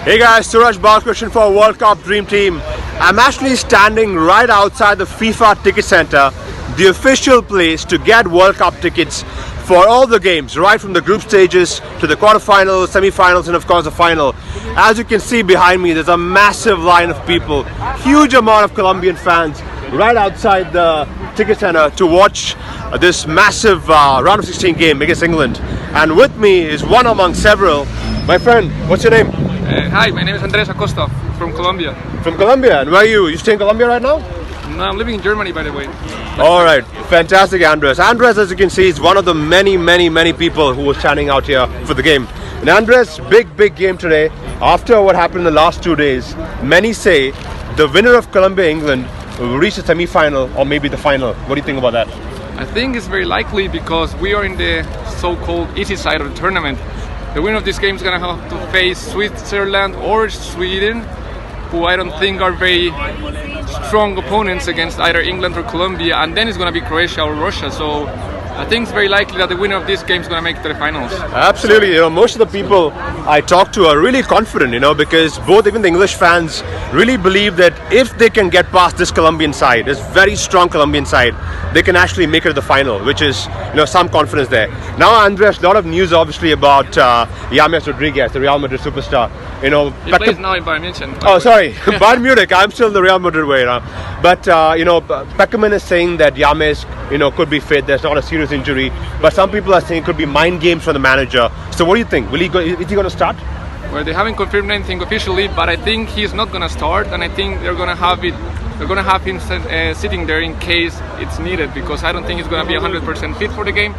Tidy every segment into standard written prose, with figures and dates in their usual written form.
Hey guys, Suraj Balakrishnan for World Cup Dream Team. I'm actually standing right outside the FIFA Ticket Center, the official place to get World Cup tickets for all the games, right from the group stages to the quarterfinals, semi-finals, and of course the final. As you can see behind me, there's a massive line of people, huge amount of Colombian fans right outside the ticket center to watch this massive round of 16 game against England. And with me is one among several. My friend, what's your name? Hi, my name is Andres Acosta from Colombia. From Colombia, and where are you? You stay in Colombia right now? No, I'm living in Germany, by the way. Alright, fantastic Andres. Andres, as you can see, is one of the many people who was standing out here for the game. And Andres, big game today. After what happened in the last 2 days, many say the winner of Colombia-England will reach the semi-final or maybe the final. What do you think about that? I think it's very likely because we are in the so-called easy side of the tournament. The winner of this game is going to have to face Switzerland or Sweden, who I don't think are very strong opponents against either England or Colombia, and then it's going to be Croatia or Russia. So I think it's very likely that the winner of this game is going to make it to the finals. Absolutely, most of the people I talk to are really confident, because both even the English fans really believe that if they can get past this Colombian side, this very strong Colombian side, they can actually make it to the final, which is, some confidence there. Now, Andres, a lot of news obviously about James Rodriguez, the Real Madrid superstar. He plays now in Bayern Munich. Oh, sorry, Bayern Munich. I'm still the Real Madrid way now. But Peckerman is saying that James, could be fit. There's not a serious injury, but some people are saying it could be mind games for the manager. So, what do you think? Is he going to start? Well, they haven't confirmed anything officially, but I think he's not going to start, and I think they're going to have it. They're going to have him sitting there in case it's needed, because I don't think he's going to be 100% fit for the game.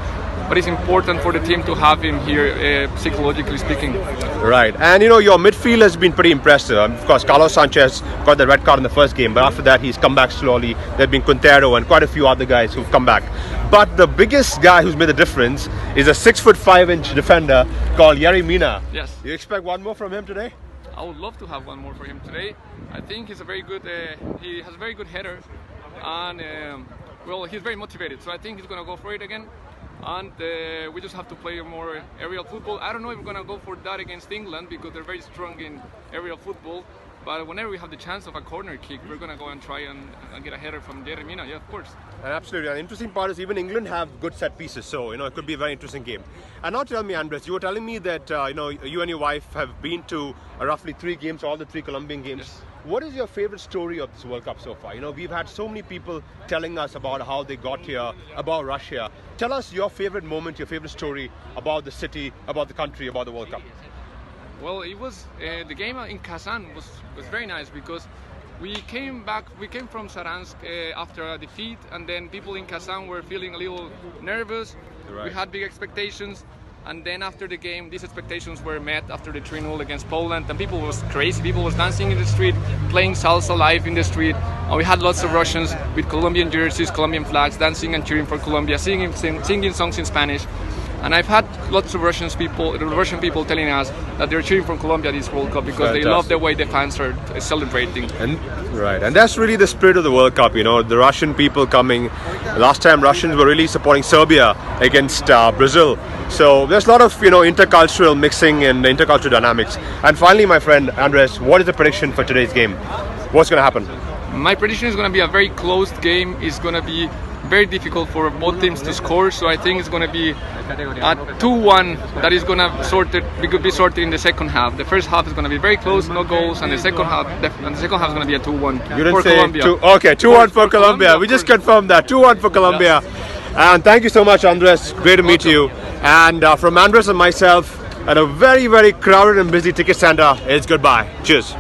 But it's important for the team to have him here, psychologically speaking. Right, and your midfield has been pretty impressive. Of course, Carlos Sanchez got the red card in the first game, but after that he's come back slowly. There've been Quintero and quite a few other guys who've come back. But the biggest guy who's made the difference is a 6'5" defender called Yerry Mina. Yes. You expect one more from him today? I would love to have one more for him today. I think he's a very good. He has a very good header, and he's very motivated. So I think he's going to go for it again. And we just have to play more aerial football. I don't know if we're going to go for that against England because they're very strong in aerial football. But whenever we have the chance of a corner kick, we're going to go and try and get a header from Yerry Mina. Yeah, of course. And absolutely. And the interesting part is even England have good set pieces. So, it could be a very interesting game. And now tell me, Andres, you were telling me that, you and your wife have been to roughly 3 games, all the 3 Colombian games. Yes. What is your favorite story of this World Cup so far? We've had so many people telling us about how they got here, about Russia. Tell us your favorite moment, your favorite story about the city, about the country, about the World Cup. Well, it was the game in Kazan was very nice because we came from Saransk after a defeat, and then people in Kazan were feeling a little nervous. Right. We had big expectations. And then after the game, these expectations were met after the 3-0 against Poland, and people was crazy. People was dancing in the street, playing salsa live in the street. And we had lots of Russians with Colombian jerseys, Colombian flags, dancing and cheering for Colombia, singing songs in Spanish. And I've had lots of Russian people telling us that they're cheering for Colombia this World Cup because Fantastic. They love the way the fans are celebrating. And that's really the spirit of the World Cup. The Russian people coming. Last time Russians were really supporting Serbia against Brazil. So there's a lot of intercultural mixing and intercultural dynamics. And finally, my friend Andres, what is the prediction for today's game? What's going to happen? My prediction is going to be a very close game. It's going to be very difficult for both teams to score, so I think it's going to be a 2-1 that is going to be sorted in the second half. The first half is going to be very close, no goals, and the second half is going to be a 2-1 for Colombia. 2-1 for Colombia. We just confirmed that 2-1 for Colombia. Yeah. And thank you so much, Andres. Great to meet you. And from Andres and myself at a very crowded and busy ticket center, it's goodbye. Cheers.